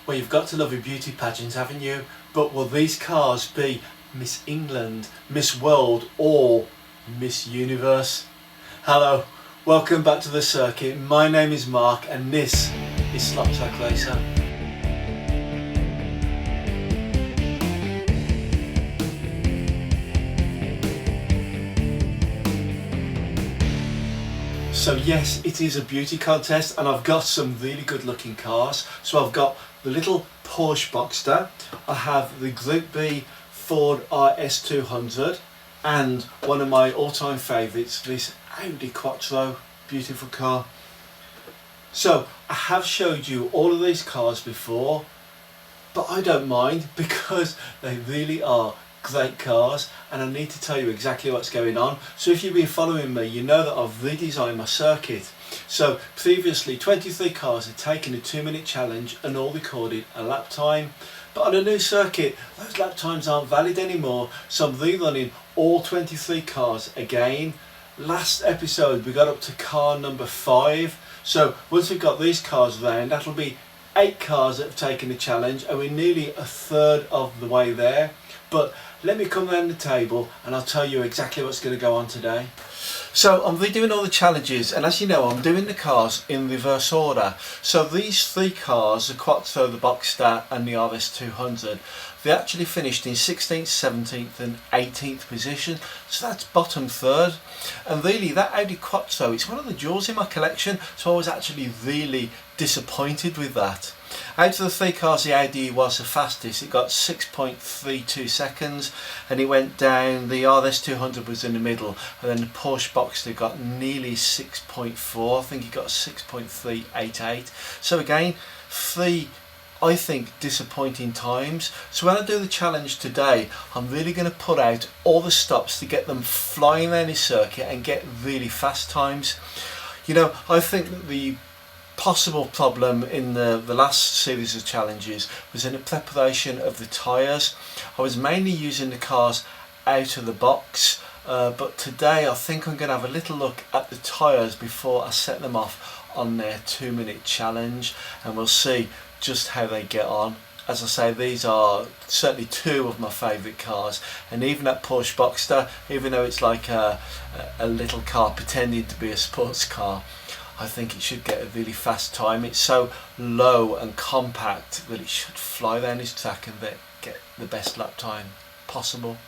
Well, you've got to love your beauty pageants, haven't you? But will these cars be Miss England, Miss World or Miss Universe? Hello, welcome back to the circuit. My name is Mark and this is Slot Track Racer. So yes, it is a beauty contest and I've got some really good looking cars. So I've got the little Porsche Boxster, I have the Group B Ford RS200 and one of my all-time favourites, this Audi Quattro, beautiful car. So I have showed you all of these cars before, but I don't mind because they really are great cars and I need to tell you exactly what's going on. So if you've been following me, you know that I've redesigned my circuit. So previously 23 cars had taken a 2-minute challenge and all recorded a lap time, but on a new circuit those lap times aren't valid anymore, so I'm rerunning all 23 cars again. Last episode we got up to car number 5, so once we've got these cars round, that'll be 8 cars that have taken the challenge and we're nearly a third of the way there. But let me come round the table and I'll tell you exactly what's going to go on today. So I'm redoing all the challenges and as you know I'm doing the cars in reverse order. So these 3 cars, the Quattro, the Boxster and the RS200, they actually finished in 16th, 17th and 18th position, so that's bottom third. And really that Audi Quattro, it's one of the jewels in my collection, so I was actually really disappointed with that. Out of the 3 cars, the Audi was the fastest. It got 6.32 seconds and it went down, the RS200 was in the middle and then the Porsche Boxster got nearly 6.4, I think it got 6.388. So again, 3 I think disappointing times. So when I do the challenge today, I'm really going to put out all the stops to get them flying around the circuit and get really fast times. You know, I think that the possible problem in the last series of challenges was in the preparation of the tyres. I was mainly using the cars out of the box, but today I think I'm going to have a little look at the tyres before I set them off on their 2-minute challenge and we'll see just how they get on. As I say, these are certainly 2 of my favourite cars, and even that Porsche Boxster, even though it's like a little car pretending to be a sports car, I think it should get a really fast time. It's so low and compact that it should fly down this track and get the best lap time possible.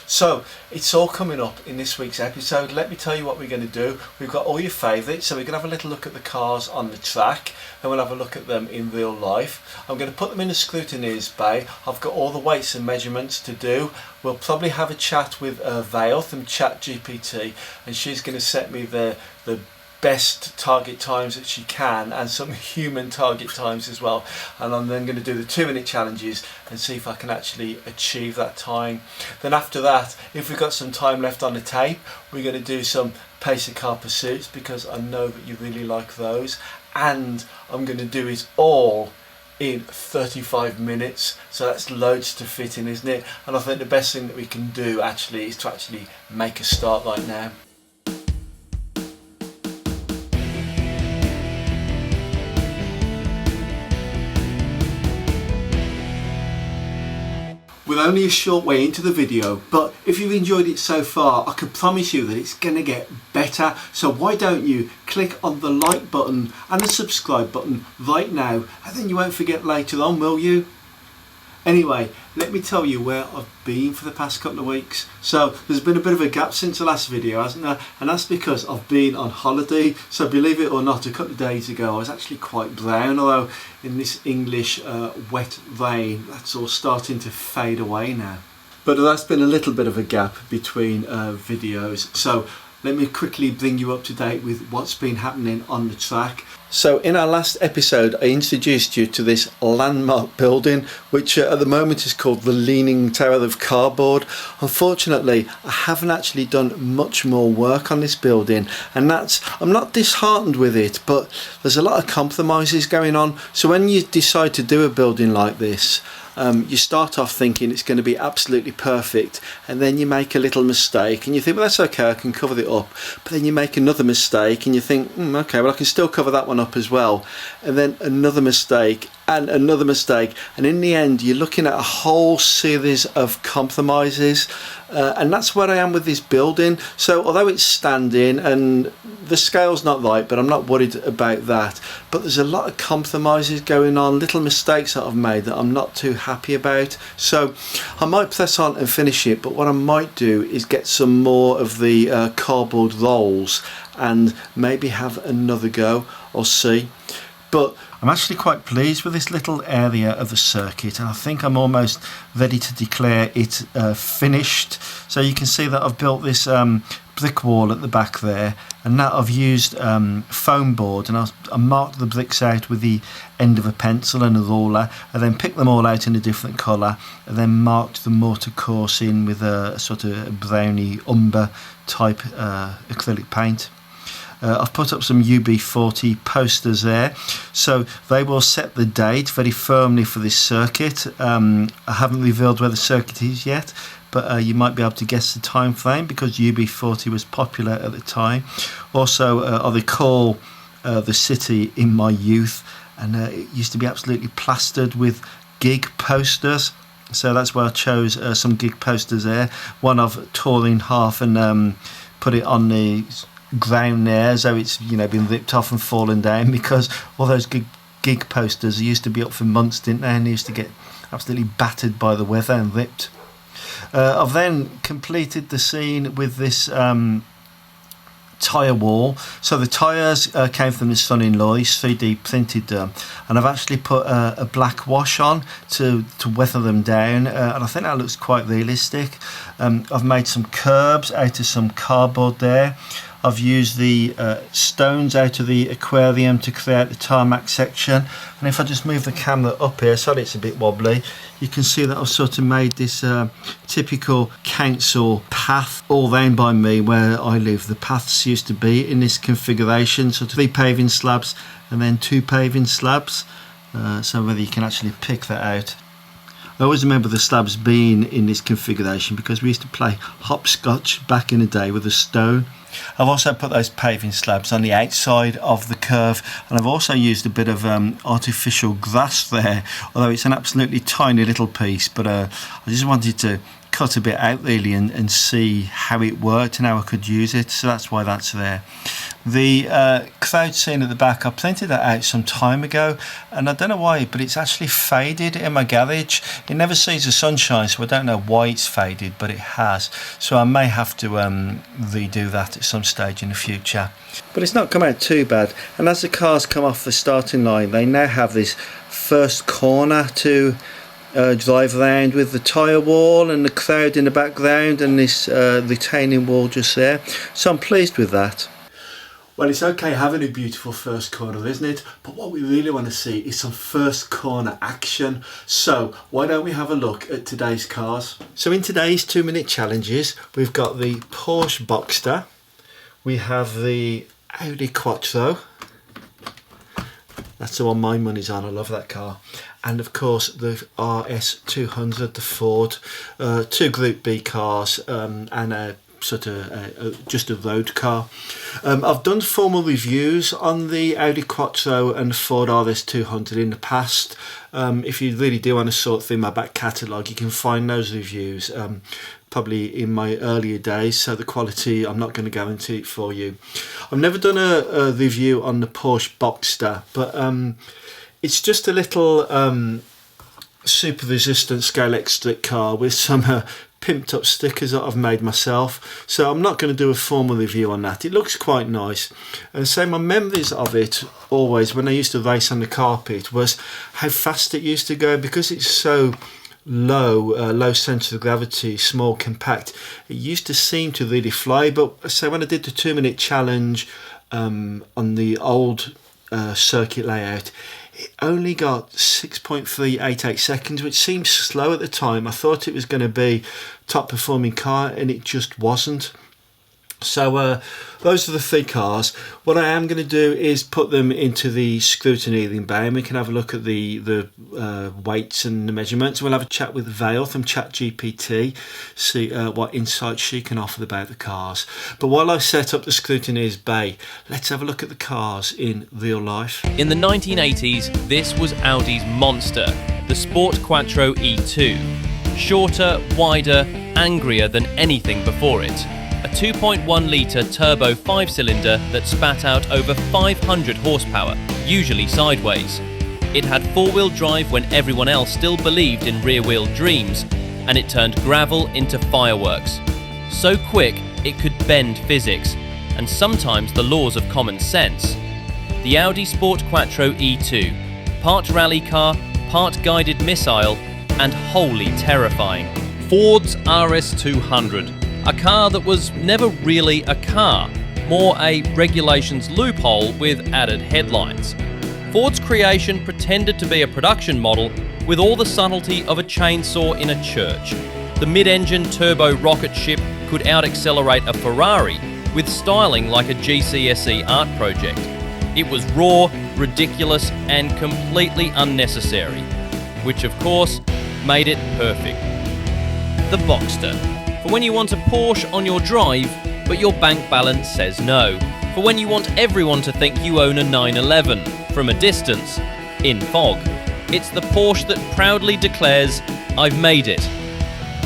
So it's all coming up in this week's episode. Let me tell you what we're going to do. We've got all your favourites, so we're going to have a little look at the cars on the track and we'll have a look at them in real life. I'm going to put them in the Scrutineers Bay. I've got all the weights and measurements to do. We'll probably have a chat with Vale from ChatGPT and she's going to set me the best target times that she can and some human target times as well, and I'm then going to do the 2-minute challenges and see if I can actually achieve that time. Then after that, if we've got some time left on the tape, we're going to do some pacer car pursuits because I know that you really like those, and I'm going to do it all in 35 minutes, so that's loads to fit in, isn't it? And I think the best thing that we can do actually is to actually make a start right now. We're only a short way into the video, but if you've enjoyed it so far, I can promise you that it's going to get better. So why don't you click on the like button and the subscribe button right now, and then you won't forget later on, will you? Anyway, let me tell you where I've been for the past couple of weeks. So there's been a bit of a gap since the last video, hasn't there? And that's because I've been on holiday. So believe it or not, a couple of days ago I was actually quite brown, although in this English wet rain that's all starting to fade away now. But that's been a little bit of a gap between videos. So let me quickly bring you up to date with what's been happening on the track. So in our last episode I introduced you to this landmark building which at the moment is called the Leaning Tower of Cardboard. Unfortunately I haven't actually done much more work on this building, and I'm not disheartened with it, but there's a lot of compromises going on. So when you decide to do a building like this, you start off thinking it's going to be absolutely perfect, and then you make a little mistake and you think, well, that's okay, I can cover it up. But then you make another mistake and you think, okay, well, I can still cover that one up as well. And then another mistake, and another mistake, and in the end you're looking at a whole series of compromises, and that's where I am with this building. So although it's standing and the scale's not right, but I'm not worried about that, but there's a lot of compromises going on, little mistakes that I've made that I'm not too happy about. So I might press on and finish it, but what I might do is get some more of the cardboard rolls and maybe have another go. I'll see. But I'm actually quite pleased with this little area of the circuit, and I think I'm almost ready to declare it finished. So you can see that I've built this brick wall at the back there, and now I've used foam board, and I marked the bricks out with the end of a pencil and a ruler, and then picked them all out in a different colour, and then marked the mortar course in with a sort of browny umber type acrylic paint. I've put up some UB40 posters there, so they will set the date very firmly for this circuit. I haven't revealed where the circuit is yet, but you might be able to guess the time frame because UB40 was popular at the time. Also, I recall the city in my youth, and it used to be absolutely plastered with gig posters. So that's why I chose some gig posters there. One I've torn in half and put it on the ground there, so it's been ripped off and fallen down, because all those gig posters used to be up for months, didn't they, and they used to get absolutely battered by the weather and ripped. I've then completed the scene with this tyre wall. So the tyres came from the son-in-law. He's 3D printed them, and I've actually put a black wash on to weather them down, and I think that looks quite realistic. I've made some curbs out of some cardboard there. I've used the stones out of the aquarium to create the tarmac section, and if I just move the camera up here, sorry it's a bit wobbly, you can see that I've sort of made this typical council path all round by me where I live. The paths used to be in this configuration, so 3 paving slabs and then 2 paving slabs, so whether you can actually pick that out. I always remember the slabs being in this configuration because we used to play hopscotch back in the day with a stone. I've also put those paving slabs on the outside of the curve, and I've also used a bit of artificial grass there, although it's an absolutely tiny little piece, but I just wanted to cut a bit out really and see how it worked and how I could use it, so that's why that's there. The crowd scene at the back, I printed that out some time ago, and I don't know why, but it's actually faded in my garage. It never sees the sunshine, so I don't know why it's faded, but it has, so I may have to redo that at some stage in the future. But it's not come out too bad, and as the cars come off the starting line, they now have this first corner to drive around with the tyre wall and the crowd in the background and this retaining wall just there, so I'm pleased with that. Well, it's okay having a beautiful first corner, isn't it? But what we really want to see is some first corner action. So why don't we have a look at today's cars? So in today's 2-minute challenges, we've got the Porsche Boxster, we have the Audi Quattro, that's the one my money's on, I love that car, and of course the RS200, the Ford, 2 Group B cars, and a sort of just a road car. I've done formal reviews on the Audi Quattro and the Ford RS200 in the past. If you really do want to sort through my back catalogue, you can find those reviews probably in my earlier days, so the quality I'm not going to guarantee it for you. I've never done a review on the Porsche Boxster, but it's just a little super resistant Scalextric car with some pimped up stickers that I've made myself, so I'm not going to do a formal review on that. It looks quite nice, and so my memories of it always when I used to race on the carpet was how fast it used to go, because it's so low centre of gravity, small, compact. It used to seem to really fly, but so when I did the 2-minute challenge on the old circuit layout, it only got 6.388 seconds, which seemed slow at the time. I thought it was going to be top performing car, and it just wasn't. So those are the three cars. What I am going to do is put them into the Scrutineers Bay, and we can have a look at the weights and the measurements. We'll have a chat with Vale from ChatGPT, see what insights she can offer about the cars. But while I set up the Scrutineers Bay, let's have a look at the cars in real life. In the 1980s, this was Audi's monster, the Sport Quattro E2. Shorter, wider, angrier than anything before it. A 2.1 litre turbo 5-cylinder that spat out over 500 horsepower, usually sideways. It had four-wheel drive when everyone else still believed in rear-wheel dreams, and it turned gravel into fireworks. So quick, it could bend physics, and sometimes the laws of common sense. The Audi Sport Quattro E2, part rally car, part guided missile, and wholly terrifying. Ford's RS200. A car that was never really a car, more a regulations loophole with added headlines. Ford's creation pretended to be a production model with all the subtlety of a chainsaw in a church. The mid-engine turbo rocket ship could out-accelerate a Ferrari with styling like a GCSE art project. It was raw, ridiculous, and completely unnecessary, which of course made it perfect. The Boxster. For when you want a Porsche on your drive, but your bank balance says no. For when you want everyone to think you own a 911, from a distance, in fog. It's the Porsche that proudly declares, "I've made it."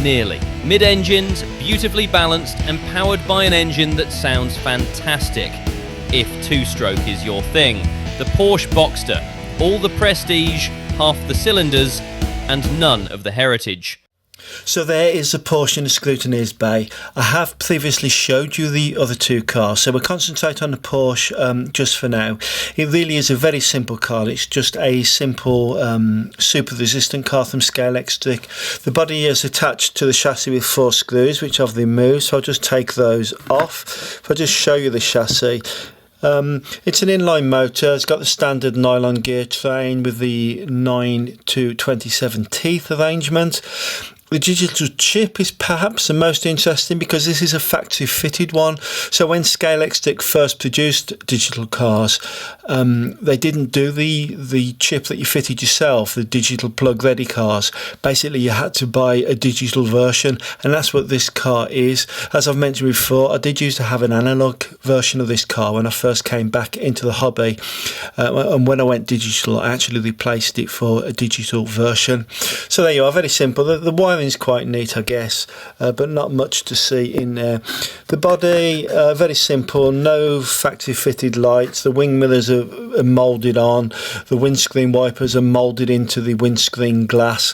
Nearly. Mid-engines, beautifully balanced and powered by an engine that sounds fantastic. If two-stroke is your thing. The Porsche Boxster. All the prestige, half the cylinders, and none of the heritage. So there is a Porsche in the Scrutineers Bay. I have previously showed you the other two cars, so we'll concentrate on the Porsche just for now. It really is a very simple car. It's just a simple super resistant car from Scalextric. The body is attached to the chassis with 4 screws, which I've removed, so I'll just take those off. If I just show you the chassis. It's an inline motor. It's got the standard nylon gear train with the 9 to 27 teeth arrangement. The digital chip is perhaps the most interesting because this is a factory fitted one. So when Scalextric first produced digital cars, they didn't do the chip that you fitted yourself, the digital plug ready cars. Basically you had to buy a digital version, and that's what this car is. As I've mentioned before, I did used to have an analog version of this car when I first came back into the hobby, and when I went digital I actually replaced it for a digital version. So there you are, very simple. The wiring is quite neat, I guess, but not much to see in there. The body, very simple, no factory fitted lights. The wing mirrors are moulded on. The windscreen wipers are moulded into the windscreen glass.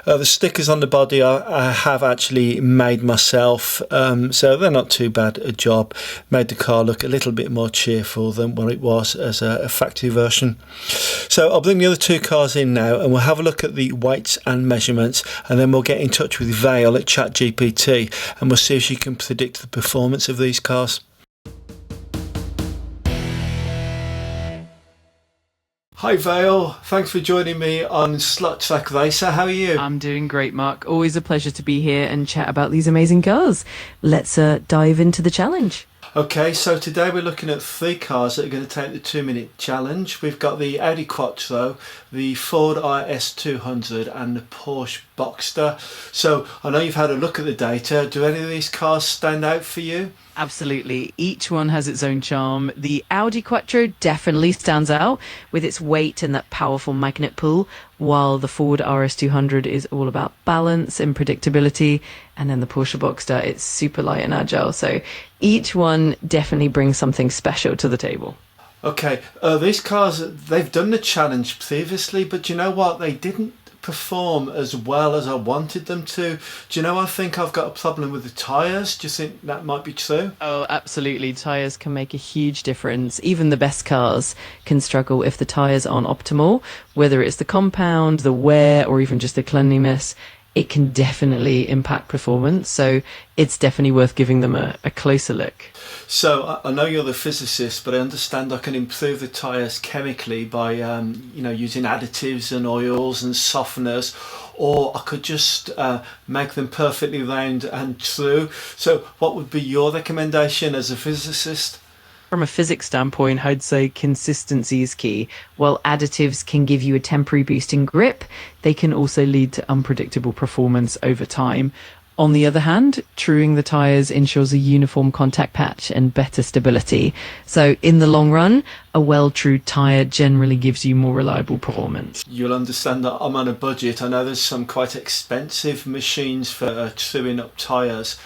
The stickers on the body I have actually made myself, so they're not too bad a job. Made the car look a little bit more cheerful than what it was as a factory version. So I'll bring the other two cars in now and we'll have a look at the weights and measurements, and then we'll get in touch with Vale at ChatGPT and we'll see if she can predict the performance of these cars. Hi Vale, thanks for joining me on Slot Track Racer. How are you? I'm doing great, Mark. Always a pleasure to be here and chat about these amazing cars. Let's dive into the challenge. Okay, so today we're looking at 3 cars that are going to take the 2-minute challenge. We've got the Audi Quattro, the Ford RS200 and the Porsche Boxster. So I know you've had a look at the data. Do any of these cars stand out for you? Absolutely. Each one has its own charm. The Audi Quattro definitely stands out with its weight and that powerful magnet pull, while the Ford RS200 is all about balance and predictability. And then the Porsche Boxster, it's super light and agile. So each one definitely brings something special to the table. Okay, these cars, they've done the challenge previously, but you know what? They didn't perform as well as I wanted them to. Do you know, I think I've got a problem with the tyres. Do you think that might be true? Oh, absolutely. Tyres can make a huge difference. Even the best cars can struggle if the tyres aren't optimal, whether it's the compound, the wear, or even just the cleanliness. it can definitely impact performance. So it's definitely worth giving them a closer look. So I know you're the physicist, but I understand I can improve the tyres chemically by using additives and oils and softeners, or I could just make them perfectly round and true. So what would be your recommendation as a physicist? From a physics standpoint, I'd say consistency is key. While additives can give you a temporary boost in grip, they can also lead to unpredictable performance over time. On the other hand, truing the tyres ensures a uniform contact patch and better stability. So in the long run, a well-trued tyre generally gives you more reliable performance. You'll understand that I'm on a budget. I know there's some quite expensive machines for truing up tyres.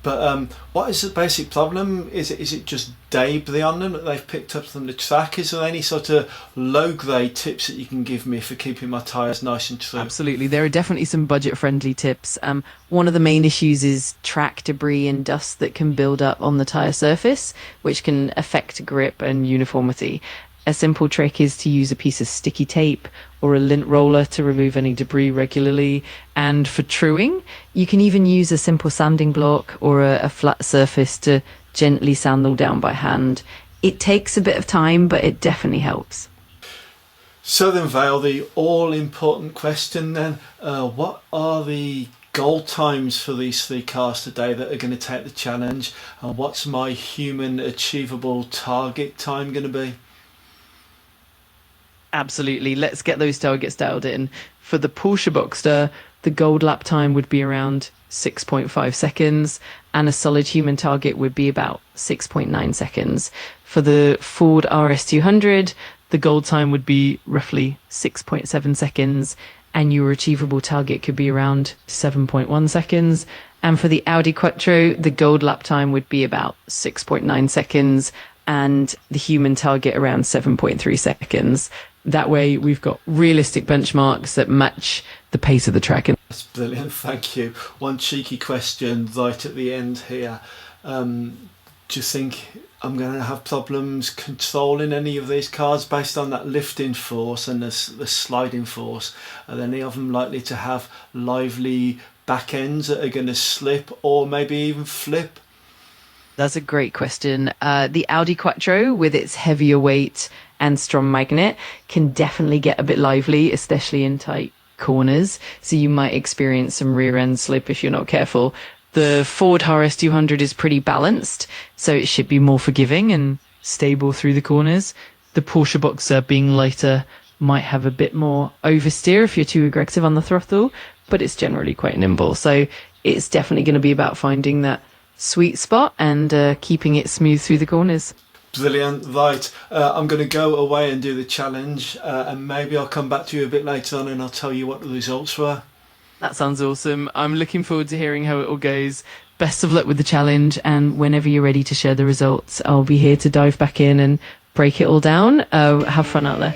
But what is the basic problem? Is it just debris on them that they've picked up from the track? Is there any sort of low-grade tips that you can give me for keeping my tyres nice and true? Absolutely. There are definitely some budget-friendly tips. One of the main issues is track debris and dust that can build up on the tyre surface, which can affect grip and uniformity. A simple trick is to use a piece of sticky tape or a lint roller to remove any debris regularly. And for truing, you can even use a simple sanding block or a flat surface to gently sand them down by hand. It takes a bit of time, but it definitely helps. So then, Vale, the all-important question then, what are the goal times for these three cars today that are going to take the challenge? And what's my human achievable target time going to be? Absolutely. Let's get those targets dialed in. For the Porsche Boxster, the gold lap time would be around 6.5 seconds, and a solid human target would be about 6.9 seconds. For the Ford RS200, the gold time would be roughly 6.7 seconds, and your achievable target could be around 7.1 seconds. And for the Audi Quattro, the gold lap time would be about 6.9 seconds, and the human target around 7.3 seconds. That way we've got realistic benchmarks that match the pace of the track. That's brilliant, thank you. One cheeky question right at the end here. Do you think I'm going to have problems controlling any of these cars based on that lifting force and the sliding force? Are any of them likely to have lively back ends that are going to slip or maybe even flip? That's a great question. The Audi Quattro, with its heavier weight and strong magnet, can definitely get a bit lively, especially in tight corners. So you might experience some rear end slip if you're not careful. The Ford RS200 is pretty balanced, so it should be more forgiving and stable through the corners. The Porsche Boxster, being lighter, might have a bit more oversteer if you're too aggressive on the throttle, but it's generally quite nimble. So it's definitely going to be about finding that sweet spot and keeping it smooth through the corners. Brilliant. Right, I'm going to go away and do the challenge, and maybe I'll come back to you a bit later on and I'll tell you what the results were. That sounds awesome. I'm looking forward to hearing how it all goes. Best of luck with the challenge, and whenever you're ready to share the results, I'll be here to dive back in and break it all down. Have fun out there.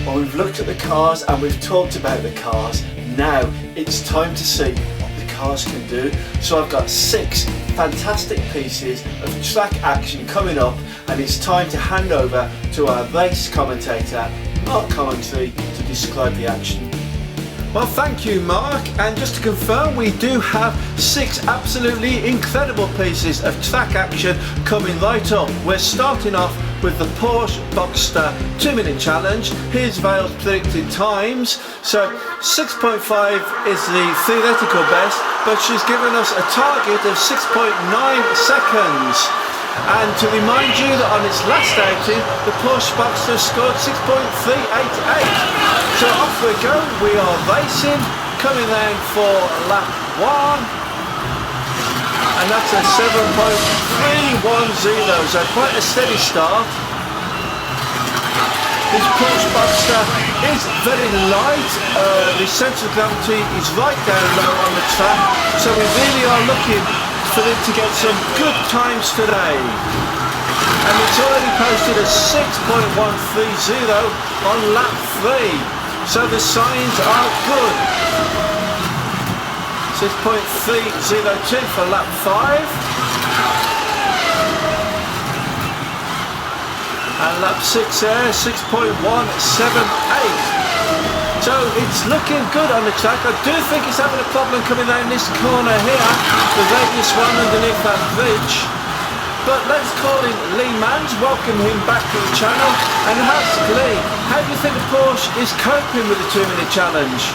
Well, we've looked at the cars and we've talked about the cars. Now it's time to see what the cars can do. So I've got 6 fantastic pieces of track action coming up, and it's time to hand over to our race commentator, Mark Comentry, to describe the action. Well, thank you, Mark. And just to confirm, we do have 6 absolutely incredible pieces of track action coming right up. We're starting off with the Porsche Boxster 2-minute challenge. Here's Vale's predicted times. So 6.5 is the theoretical best, but she's given us a target of 6.9 seconds. And to remind you that on its last outing, the Porsche Boxster scored 6.388. So off we go, we are racing, coming down for lap 1. And that's a 7.310, so quite a steady start. This Porsche Boxster is very light, the centre of gravity is right down low on the track, so we really are looking for them to get some good times today. And it's already posted a 6.130 on lap 3, so the signs are good. 6.302 for lap 5. And lap 6 there, 6.178. So it's looking good on the track. I do think it's having a problem coming down this corner here, the radius one underneath that bridge. But let's call him Lee Manz, welcome him back to the channel, and ask Lee, how do you think the Porsche is coping with the 2-minute challenge?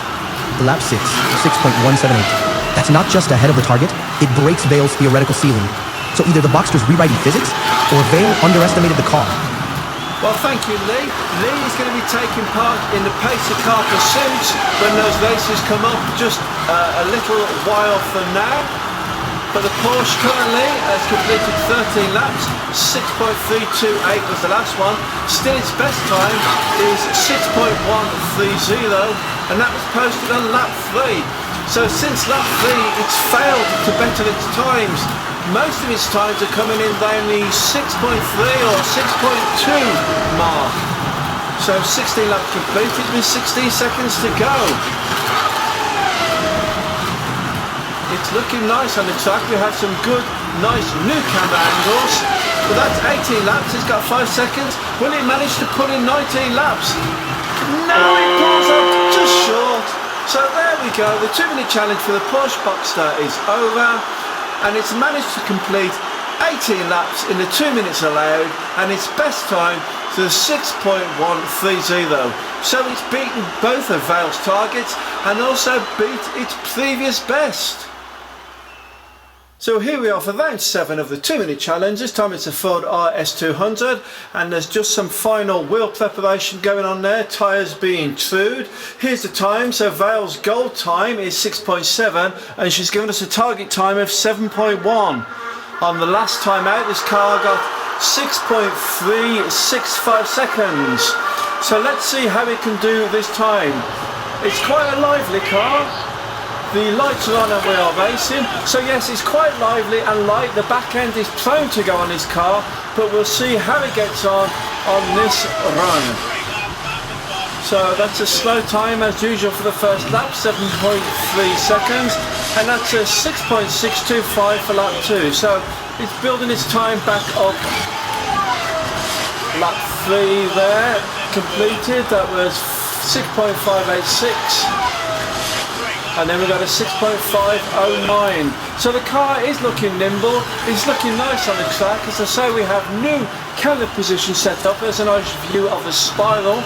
Lap 6, 6.178. That's not just ahead of the target, it breaks Vale's theoretical ceiling. So either the Boxster's rewriting physics, or Vale underestimated the car. Well, thank you, Lee. Lee is going to be taking part in the pacer car pursuits when those races come up just a little while from now. But the Porsche currently has completed 13 laps, 6.328 was the last one. Still its best time is 6.130, and that was posted on lap 3. So since lap 3 it's failed to better its times. Most of its times are coming in down the 6.3 or 6.2 mark. So 16 laps completed with 16 seconds to go. It's looking nice on the track. We have some good, nice new camera angles. But that's 18 laps. It's got 5 seconds. Will it manage to put in 19 laps? No, it pulls up just short. So there we go. The 2-minute challenge for the Porsche Boxster is over. And it's managed to complete 18 laps in the 2 minutes allowed, and its best time to 6.130. So it's beaten both of Vale's targets and also beat its previous best. So here we are for round 7 of the 2-minute challenge. This time it's a Ford RS200, and there's just some final wheel preparation going on there, tyres being trued. Here's the time. So Vale's goal time is 6.7, and she's given us a target time of 7.1. On the last time out, this car got 6.365 seconds. So let's see how it can do this time. It's quite a lively car. The lights are on and we are racing, so yes, it's quite lively and light. The back end is prone to go on this car, but we'll see how it gets on this run. So that's a slow time as usual for the first lap, 7.3 seconds, and that's a 6.625 for lap 2. So it's building its time back up. Lap 3 there, completed, that was 6.586. And then we've got a 6.509. So the car is looking nimble, it's looking nice on the track. As I say, we have new camera position set up. There's a nice view of the spiral.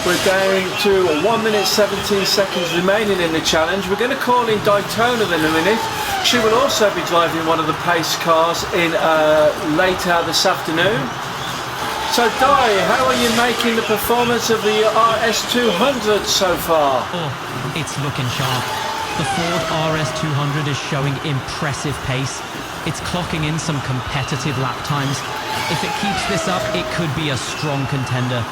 We're down to 1 minute 17 seconds remaining in the challenge. We're going to call in Di Toner in a minute. She will also be driving one of the pace cars in later this afternoon. So Di, how are you making the performance of the RS200 so far? Oh, it's looking sharp. The Ford RS200 is showing impressive pace. It's clocking in some competitive lap times. If it keeps this up, it could be a strong contender.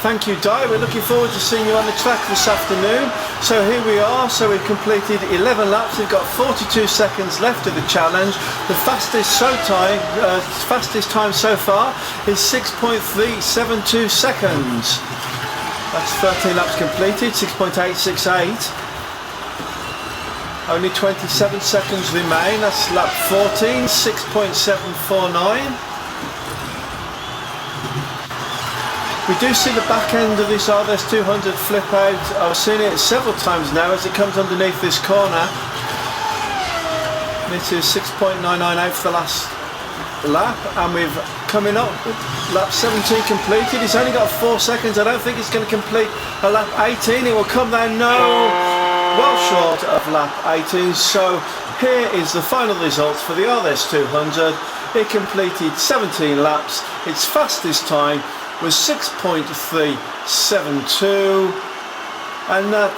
Thank you, Di. We're looking forward to seeing you on the track this afternoon. So here we are. So we've completed 11 laps. We've got 42 seconds left of the challenge. The fastest time so far is 6.372 seconds. That's 13 laps completed, 6.868. Only 27 seconds remain. That's lap 14, 6.749. We do see the back end of this RS200 flip out. I've seen it several times now as it comes underneath this corner. This is 6.998 for the last lap, and we've coming up lap 17 completed. It's only got 4 seconds. I don't think it's going to complete a lap 18. It will come down well short of lap 18. So here is the final results for the RS200. It completed 17 laps. Its fastest time was 6.372, and that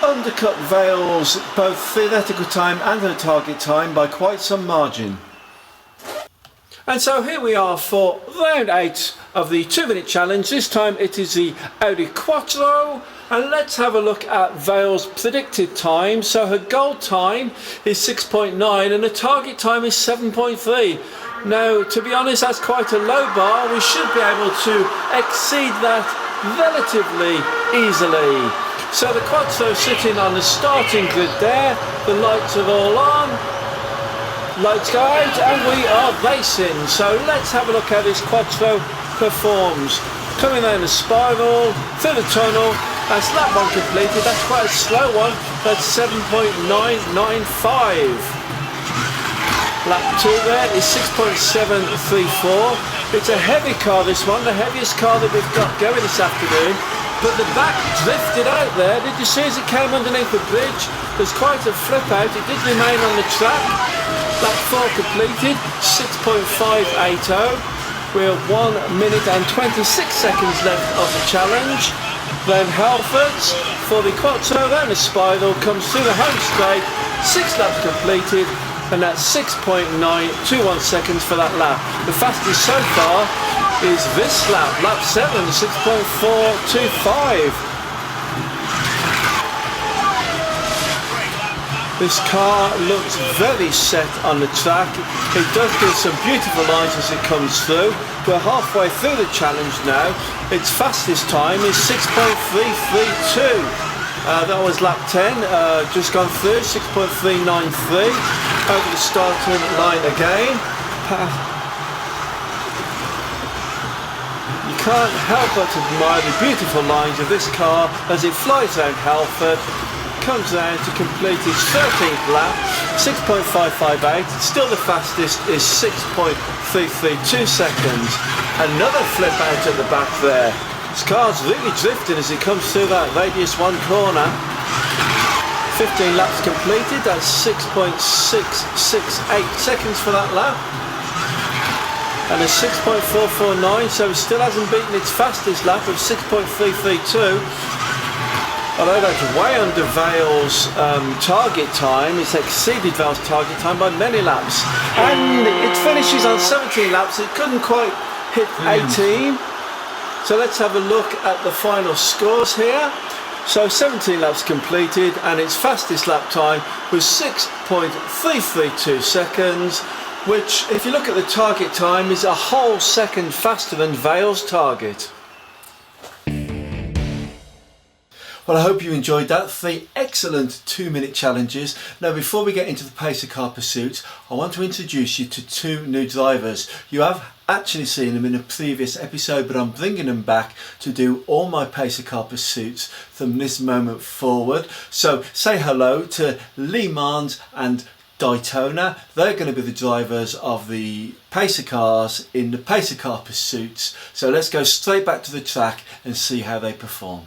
undercut Vale's both theoretical time and her target time by quite some margin. And so here we are for round 8 of the 2-minute challenge. This time it is the Audi Quattro, and let's have a look at Vale's predicted time. So her goal time is 6.9 and the target time is 7.3. Now, to be honest, that's quite a low bar. We should be able to exceed that relatively easily. So the Quattro sitting on the starting grid there. The lights are all on. Lights go out and we are racing. So let's have a look how this Quattro performs. Coming down the spiral, through the tunnel, that's lap 1 completed. That's quite a slow one. That's 7.995. Lap 2 there is 6.734. It's a heavy car, this one, the heaviest car that we've got going this afternoon. But the back drifted out there. Did you see as it came underneath the bridge? There's quite a flip out. It did remain on the track. Lap 4 completed, 6.580. We're 1 minute and 26 seconds left of the challenge. Then Halfords for the Quattro down the spiral, comes through the home straight, 6 laps completed, and that's 6.921 seconds for that lap. The fastest so far is this lap, lap 7, 6.425. This car looks very set on the track. It does give some beautiful lines as it comes through. We're halfway through the challenge now. Its fastest time is 6.332. That was lap 10, just gone through, 6.393. Over the starting line again. You can't help but admire the beautiful lines of this car as it flies around Halford. Comes down to complete its 13th lap, 6.558. Still the fastest is 6.332 seconds. Another flip out at the back there. This car's really drifting as it comes through that radius 1 corner. 15 laps completed, that's 6.668 seconds for that lap. And a 6.449, so it still hasn't beaten its fastest lap of 6.332. Although that's way under Vale's target time. It's exceeded Vale's target time by many laps. And it finishes on 17 laps. It couldn't quite hit 18. So let's have a look at the final scores here. So 17 laps completed and its fastest lap time was 6.332 seconds, which, if you look at the target time, is a whole second faster than Vale's target. Well, I hope you enjoyed that. 3 excellent 2-minute challenges. Now, before we get into the pacer car pursuits, I want to introduce you to 2 new drivers. You have actually seen them in a previous episode, but I'm bringing them back to do all my pacer car pursuits from this moment forward. So say hello to Manz and Di Toner. They're going to be the drivers of the pacer cars in the pacer car pursuits. So let's go straight back to the track and see how they perform.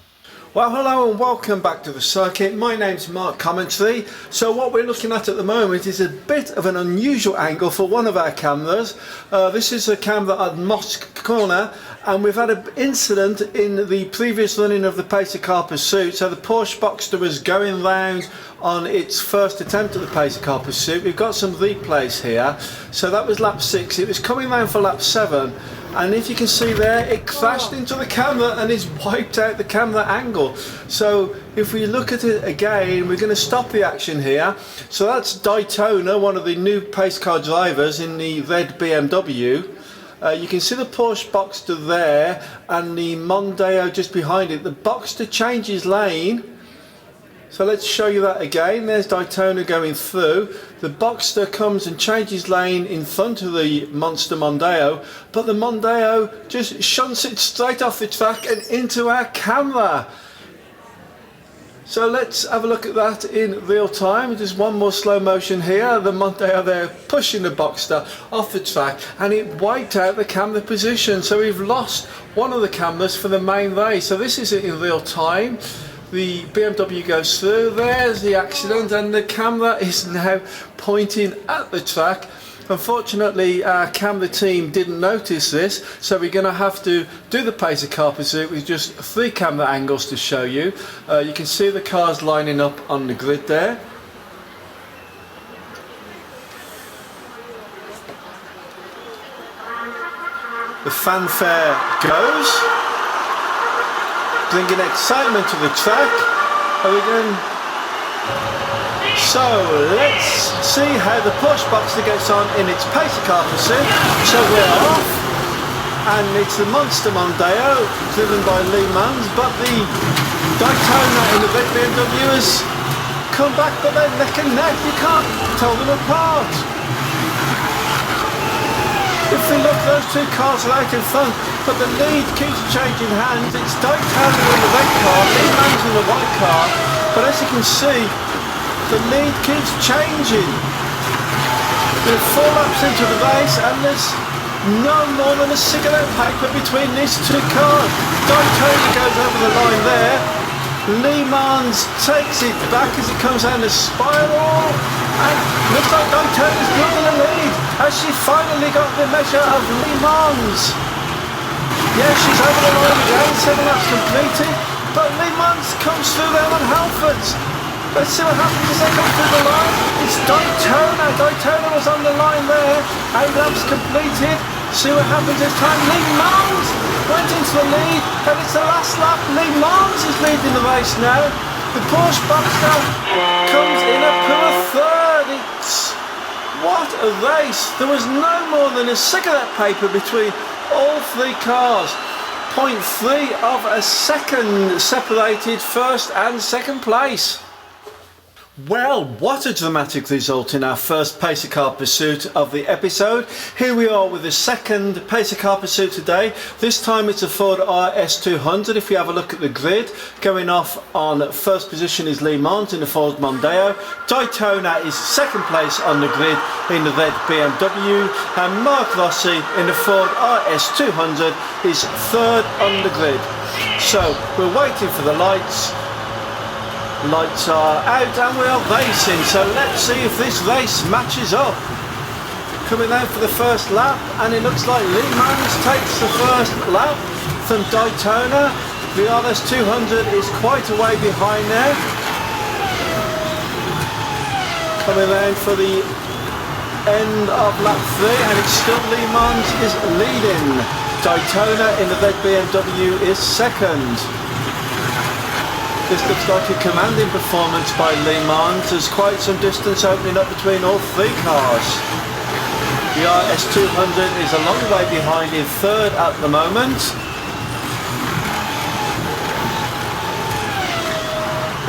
Well, hello and welcome back to the circuit. My name's Mark Comentry. So what we're looking at the moment is a bit of an unusual angle for one of our cameras. This is a camera at Mosque Corner, and we've had an incident in the previous running of the pacer car pursuit. So the Porsche Boxster was going round on its first attempt at the pacer car pursuit. We've got some replays here. So that was lap 6. It was coming round for lap 7. And if you can see there, it crashed into the camera and it's wiped out the camera angle. So if we look at it again, we're going to stop the action here. So that's Di Toner, one of the new pace car drivers in the red BMW. You can see the Porsche Boxster there and the Mondeo just behind it. The Boxster changes lane. So let's show you that again. There's Di Toner going through. The Boxster comes and changes lane in front of the monster Mondeo, but the Mondeo just shunts it straight off the track and into our camera. So let's have a look at that in real time. Just one more slow motion here. The Mondeo there pushing the Boxster off the track, and it wiped out the camera position. So we've lost one of the cameras for the main race. So this is it in real time. The BMW goes through, there's the accident, and the camera is now pointing at the track. Unfortunately, our camera team didn't notice this, so we're going to have to do the pacer car pursuit with just 3 camera angles to show you. You can see the cars lining up on the grid there. The fanfare goes, bringing excitement to the track. So let's see how the Porsche Boxster gets on in its pacer car pursuit. So we're off, and it's the monster Mondeo driven by Manz, but the Di Toner in the red BMW has come back, but they're neck and neck. You can't tell them apart. If we look, those two cars are out in front, but the lead keeps changing hands. It's Daytona in the red car, Lee Manz in the white car, but as you can see, the lead keeps changing. We're 4 laps into the race and there's no more than a cigarette paper between these two cars. Daytona goes over the line there. Lee Manz takes it back as it comes down the spiral, and looks like Daytona's building a lead as she finally got the measure of Lee Manz. Yeah, she's over the line again, 7 laps completed, but Lee Manz comes through there on Halfords. Let's see what happens as they come through the line. It's Daytona. Daytona was on the line there. 8 laps completed. See what happens this time. Lee Manz went into the lead, and it's the last lap. Lee Manz is leading the race now. The Porsche Boxster comes in a poor third. What a race. There was no more than a cigarette paper between all 3 cars. 0.3 of a second separated first and second place. Well, what a dramatic result in our first pacer car pursuit of the episode. Here we are with the second pacer car pursuit today. This time it's a Ford RS200. If you have a look at the grid, going off on first position is Lee Manz in the Ford Mondeo. Daytona is second place on the grid in the red BMW, and Mark Rossi in the Ford RS200 is third on the grid. So we're waiting for the lights. Lights are out and we are racing, so let's see if this race matches up. Coming out for the first lap, and it looks like Lee Manz takes the first lap from Daytona. The RS200 is quite a way behind there. Coming around for the end of lap 3, and it's still Lee Manz is leading. Daytona in the red BMW is second. This looks like a commanding performance by Lee Manz. There's quite some distance opening up between all 3 cars. The RS200 is a long way behind in third at the moment.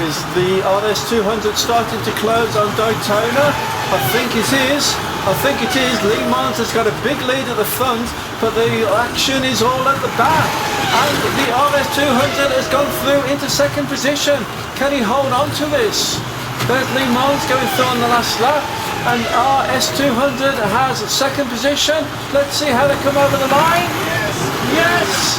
Is the RS200 starting to close on Daytona? I think it is. Lee Manz has got a big lead at the front, but the action is all at the back. And the RS200 has gone through into second position. Can he hold on to this? There's Lee Manz going through on the last lap, and RS200 has second position. Let's see how they come over the line. Yes!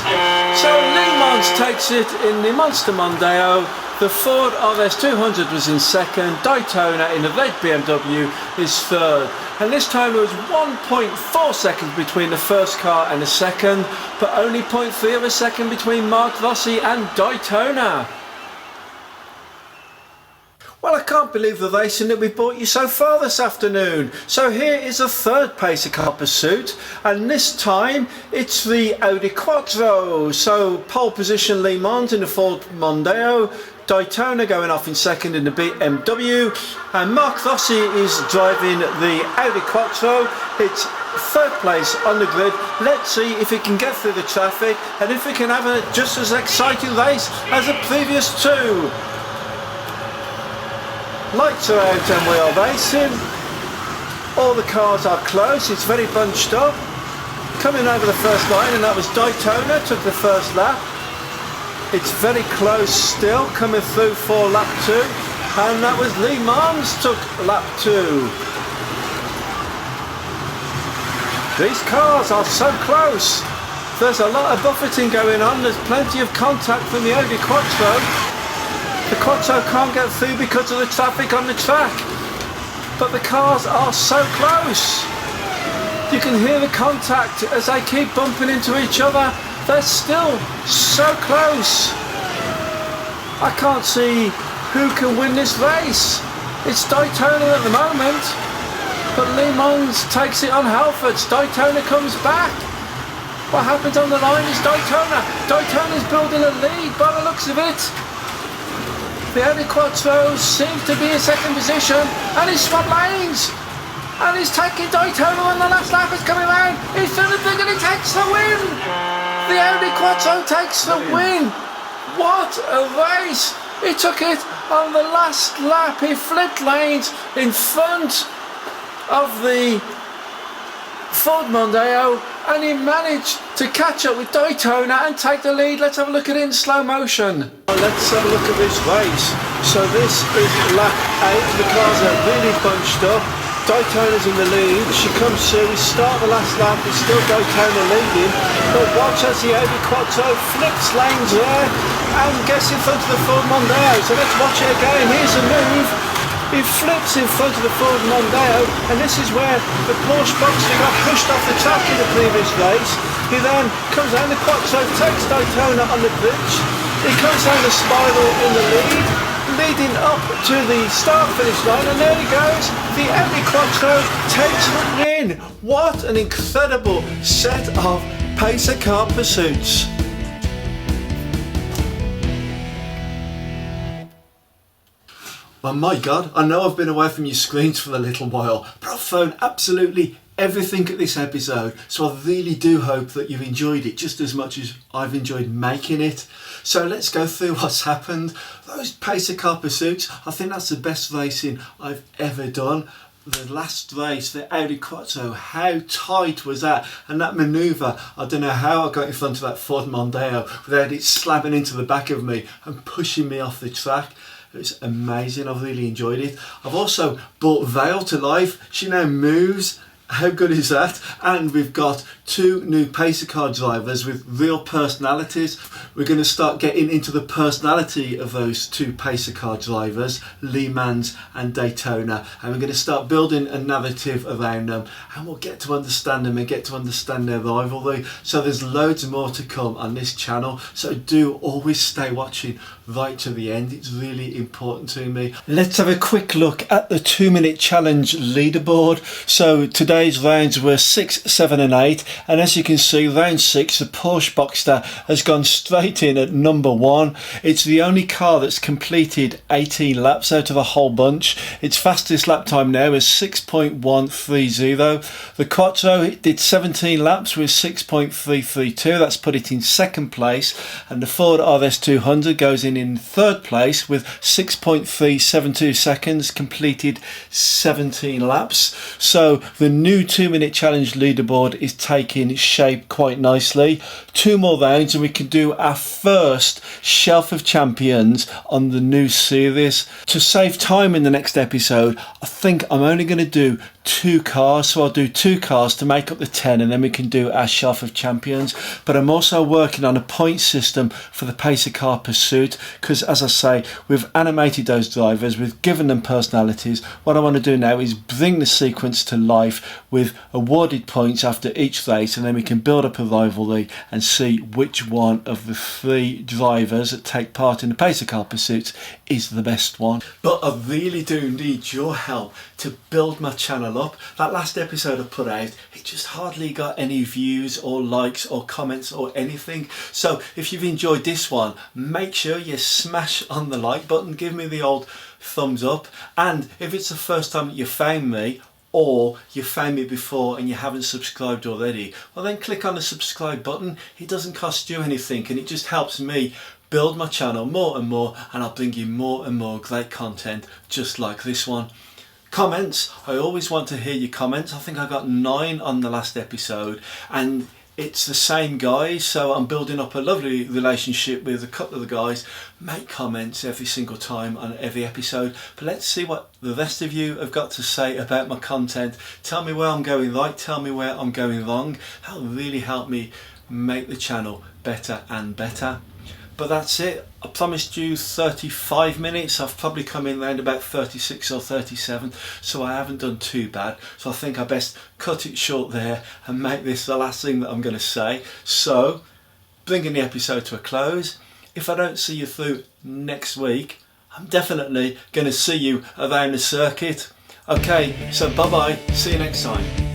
So Lee Manz takes it in the Monster Mondeo. The Ford RS200 was in second. Daytona in the red BMW is third. And this time it was 1.4 seconds between the first car and the second, but only 0.3 of a second between Mark Rossi and Daytona. Well, I can't believe the racing that we brought you so far this afternoon. So here is a third pacer car pursuit, and this time it's the Audi Quattro. So pole position Lee Manz in the Ford Mondeo, Daytona going off in second in the BMW, and Mark Rossi is driving the Audi Quattro. It's third place on the grid. Let's see if it can get through the traffic and if it can have a just as exciting race as the previous 2. Lights are out and we are racing. All the cars are close, it's very bunched up. Coming over the first line, and that was Daytona, took the first lap. It's very close still, coming through for lap 2. And that was Lee Manz took lap 2. These cars are so close. There's a lot of buffeting going on, there's plenty of contact from the Audi Quattro. The Quattro can't get through because of the traffic on the track, but the cars are so close. You can hear the contact as they keep bumping into each other. They're still so close. I can't see who can win this race. It's Daytona at the moment, but Lee Manz takes it on Halfords. Daytona comes back. What happens on the line is Daytona. Daytona's building a lead by the looks of it. The Audi Quattro seems to be in second position, and he's swapped lanes, and he's taking Daytona on the last lap. Is coming around, he's through the thing and he takes the win. The Audi Quattro takes the win. What a race. He took it on the last lap. He flipped lanes in front of the Ford Mondeo, and he managed to catch up with Di Toner and take the lead. Let's have a look at it in slow motion. Let's have a look at this race. So this is lap 8. The cars are really bunched up. Di Toner's in the lead. She comes through. We start the last lap. It's still Di Toner leading. But watch as the Audi Quattro flips lanes there and gets in front of the Ford Mondeo. So let's watch it again. Here's a move. He flips in front of the Ford Mondeo, and this is where the Porsche Boxster got pushed off the track in the previous race. He then comes down the Quattro, takes Di Toner on the bridge. He comes down the spiral in the lead, leading up to the start-finish line, and there he goes. The Audi Quattro takes the win. What an incredible set of pacer car pursuits. Well, my God, I know I've been away from your screens for a little while, but I've thrown absolutely everything at this episode, so I really do hope that you've enjoyed it just as much as I've enjoyed making it. So let's go through what's happened. Those pacer car pursuits, I think that's the best racing I've ever done. The last race, the Audi Quattro, how tight was that? And that manoeuvre, I don't know how I got in front of that Ford Mondeo without it slamming into the back of me and pushing me off the track. It's amazing. I've really enjoyed it. I've also brought Vale to life. She now moves. How good is that? And we've got 2 new pacer car drivers with real personalities. We're going to start getting into the personality of those 2 pacer car drivers, Manz and Di Toner, and we're going to start building a narrative around them, and we'll get to understand them and get to understand their rivalry. So there's loads more to come on this channel, so do always stay watching right to the end. It's really important to me. Let's have a quick look at the 2-minute challenge leaderboard. So today's rounds were 6, 7 and 8, and as you can see, round 6 the Porsche Boxster has gone straight in at number 1. It's the only car that's completed 18 laps out of the whole bunch. Its fastest lap time now is 6.130. The Quattro did 17 laps with 6.332. that's put it in second place, and the Ford RS200 goes in 3rd place with 6.372 seconds, completed 17 laps. So the new 2-minute challenge leaderboard is taking shape quite nicely. 2 more rounds and we can do our first Shelf of Champions on the new series. To save time in the next episode, I think I'm only going to do 2 cars, so I'll do 2 cars to make up the 10, and then we can do our Shelf of Champions. But I'm also working on a point system for the pacer car pursuit, because as I say, we've animated those drivers, we've given them personalities. What I want to do now is bring the sequence to life with awarded points after each race, and then we can build up a rivalry and see which one of the 3 drivers that take part in the pacer car pursuits is the best one. But I really do need your help to build my channel up. That last episode I put out, it just hardly got any views or likes or comments or anything. So if you've enjoyed this one, make sure you smash on the like button, give me the old thumbs up, and if it's the first time that you found me, or you found me before and you haven't subscribed already, well then click on the subscribe button. It doesn't cost you anything, and it just helps me build my channel more and more, and I'll bring you more and more great content just like this one. Comments, I always want to hear your comments. I think I got 9 on the last episode, and it's the same guys, so I'm building up a lovely relationship with a couple of the guys. Make comments every single time on every episode, but let's see what the rest of you have got to say about my content. Tell me where I'm going right, tell me where I'm going wrong. That'll really help me make the channel better and better. But that's it. I promised you 35 minutes. I've probably come in around about 36 or 37, so I haven't done too bad. So I think I best cut it short there and make this the last thing that I'm going to say. So, bringing the episode to a close. If I don't see you through next week, I'm definitely going to see you around the circuit. Okay, so bye bye. See you next time.